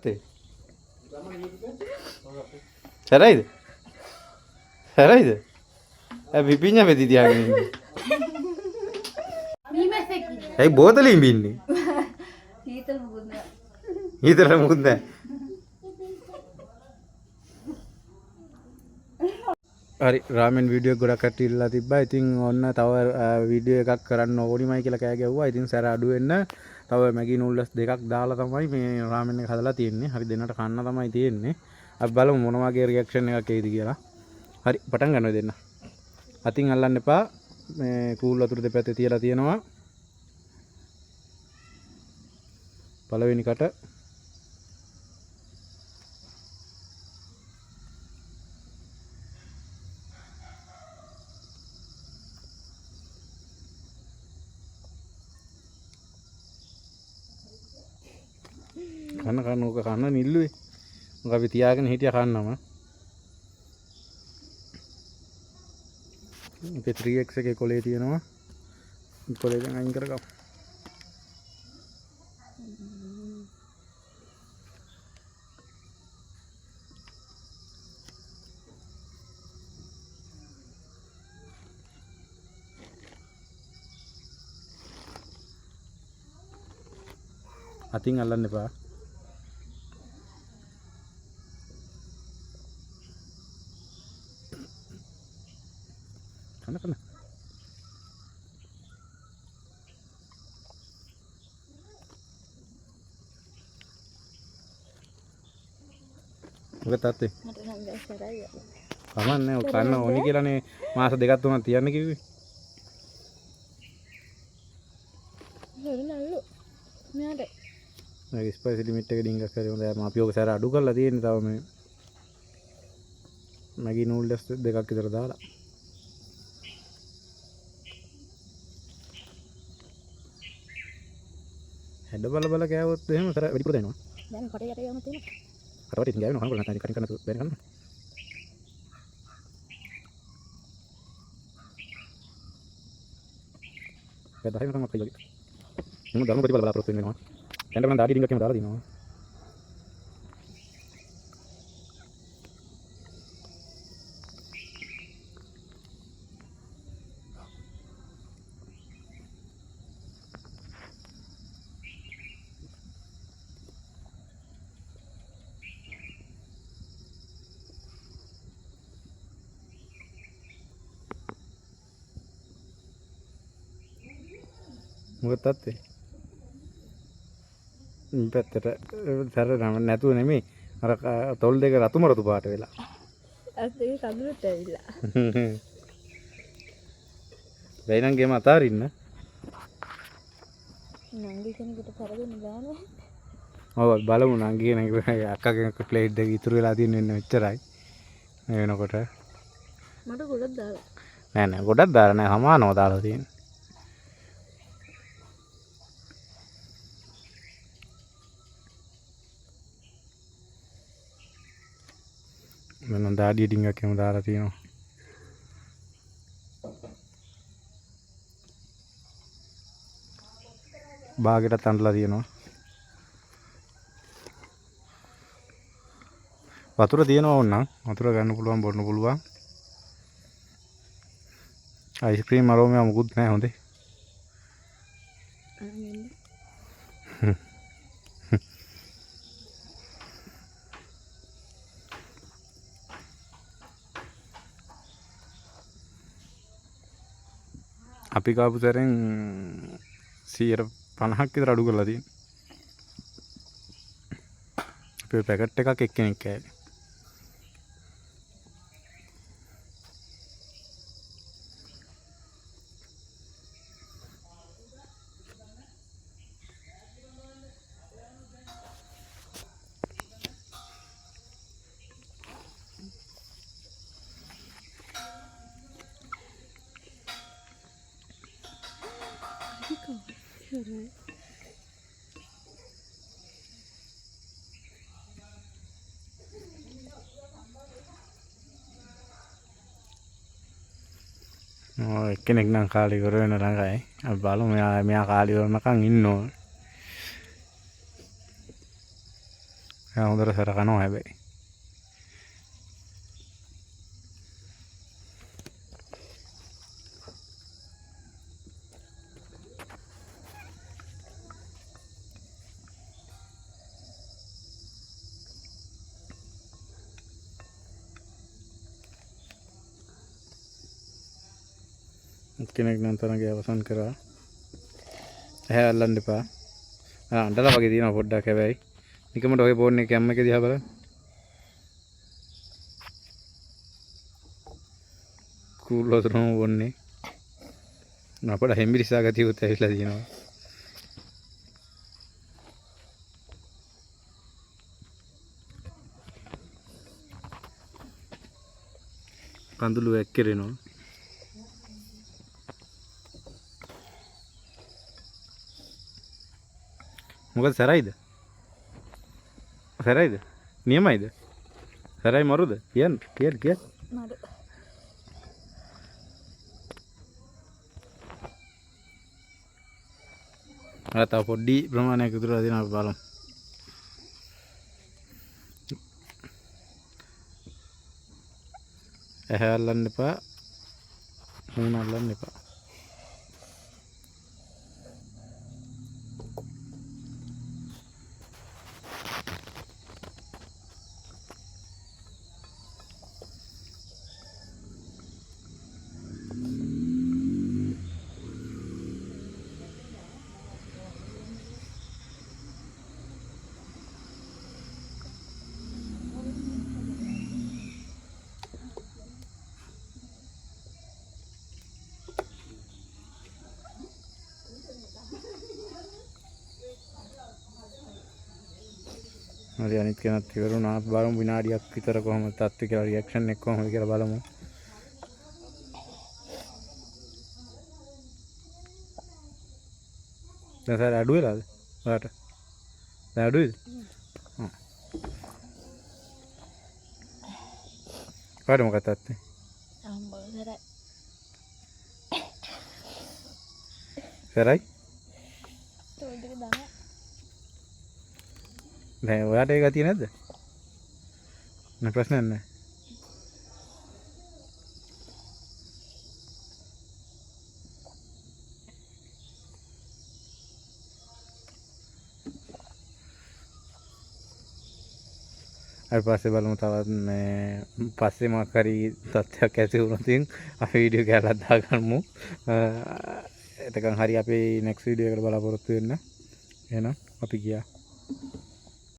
තාත්තේ. සරයිද? සරයිද? විපිඤ්ඤා වෙදි තියාගෙන ඉන්නේ. ඇයි බෝතලින් බින්නේ? හීතල මුකුත් නෑ. හීතල මුකුත් නෑ. හරි රාමෙන් වීඩියෝ ගොඩක් කට්ටිය ඉල්ලලා තිබ්බා. ඉතින් ඔන්න තව වීඩියෝ එකක් කරන්න ඕනිමයි කියලා කෑ ගැව්වා. ඉතින් සැර අඩු වෙන්න තව මැගි නූඩ්ල්ස් දෙකක් දාලා තමයි මේ රාමෙන් එක හදලා තියෙන්නේ. හරි දෙන්නට කන්න තමයි තියෙන්නේ. අපි බලමු මොන වගේ රියැක්ෂන් එකක් එයිද කියලා. හරි පටන් ගන්නවා දෙන්න. අතින් අල්ලන්න එපා. මේ කූල් වතුර දෙපැත්තේ තියලා තියෙනවා. පළවෙනි කට කන්න ඕක කන්න නිල්ලුවේ. මොකද අපි තියාගෙන හිටියා කන්නම. මේ 3x එකේ කොලේ තියෙනවා. කොලේ දැන් අයින් කරගමු. අතින් අල්ලන්න එපා. කන මොකද තාත්තේ? මට නම් දැස්සරයි. කමන්නේ ඔය කන්න ඕනි කියලානේ මාස දෙකක් තුනක් තියන්න කිව්වේ. හරිනල්ලු. මෙයාට මේ ස්පයිසි ලිමිට් එක ඩිංගක් කරේ හොඳයි. අපි ඔක සැර අඩු කරලා තියෙන්නේ තව මේ මැගි නූඩ්ල්ස් දෙකක් විතර දාලා. හැඩ බල කෑවොත් එහෙම සැර වැඩිපුර දෙනවා. දැන් කොට යට යන්න තියෙනවා. කටවට ඉතින් ගෑවෙනවා කනකොට නැත්නම් කටින් කරන්න බැරි කන්න. කඩහයි මම අපේ වගේ. මම ධර්ම ප්‍රතිඵල බලාපොරොත්තු වෙනවා. දැන් නම් දාඩි ඩිංගක් එහෙම දාලා දිනවා. මොකද තාත්තේ? මේ පැත්තට සැර නැතුව නෙමෙයි අර තොල් දෙක රතුමරතු පාට වෙලා. ඇස් දෙක කඳුලට ඇවිල්ලා. වෙයි නම් ගෙම අතාරින්න. නංගි කෙනෙකුට කරගෙන බෑනේ. ඔව් බලමු නංගි කෙනෙක් අක්කගේ ප්ලේට් දෙක ඉතුරු වෙලා තියෙන මෙච්චරයි. මේ වෙනකොට මට ගොඩක් දාලා. නෑ ගොඩක් දාලා නෑ සමානව දාලා තියෙන්නේ. මම දාඩිය ඩිංගක් එහෙම දාලා තියෙනවා. බාගෙටත් අඳලා තියෙනවා. වතුර තියෙනවා ඕනනම් වතුර ගන්න පුළුවන් බොන්න පුළුවන්. අයිස්ක්‍රීම් අරෝමයා මුකුත් නැහැ හොඳේ. අපි කාපු සැරෙන් 50ක් විතර අඩු කරලා තියෙනවා. අපේ පැකට් එකක් එක්කෙනෙක් කෑවේ. එක්කෙනෙක් නම් කාලේ ඉවර වෙන ළඟයි. අපි බලමු මෙයා කාලේ ඉවරනකන් ඉන්න ඕන. එයා හොඳට සැර කනවා හැබැයි. කෙනෙක් නම් තරගේ අවසන් කරා. ඇහැ අල්ලන්න එපා. අඬලා වගේ තියෙනවා පොඩ්ඩක් හැබැයි. නිකමට ඔය ෆෝන් එකේ කැම් එක දිහා බලන්න. කූල් වතුරම වොන්නේ. අපට හෙම්බිරිසා ගතියුත් ඇවිල්ලා තියෙනවා. කඳුළු වැක්කිරෙනවා. මොකද සැරයිද? සැරයිද? නියමයිද? සැරයි මරුද? කියන්න. මරු. අර තව පොඩි ප්‍රමාණයක් ඉතුරුලා තියෙනවා අපි බලමු. ඇහැ අල්ලන්න එපා. මූණ අල්ලන්න එපා. හරි අනිත් කෙනත් ඉවරුණා. බලමු විනාඩියක් විතර කොහොමද තත්ත්වය කියලා රියැක්ෂන් එක කොහොමද කියලා බලමු. දැන් සර අඩු වෙලාද? ඔයාට. දැන් අඩුයිද? හ්ම්. කාට මොකක්ද තත්ත්වය? අම්බෝ සරයි. සරයි? තෝල් දෙක දාන්න. දැන් ඔයාට ඒක ගතිය නැද්ද? නෑ ප්‍රශ්නයක් නෑ. අර පස්සේ බලමු තවත් මේ පස්සේ මොකක් හරි තත්ත්වයක් ඇති වුණොත් අපි වීඩියෝ කැලක් දාගමු. එතකන් හරි අපි නෙක්ස්ට් වීඩියෝ එකට බලාපොරොත්තු වෙන්න. එහෙනම් අපි ගියා.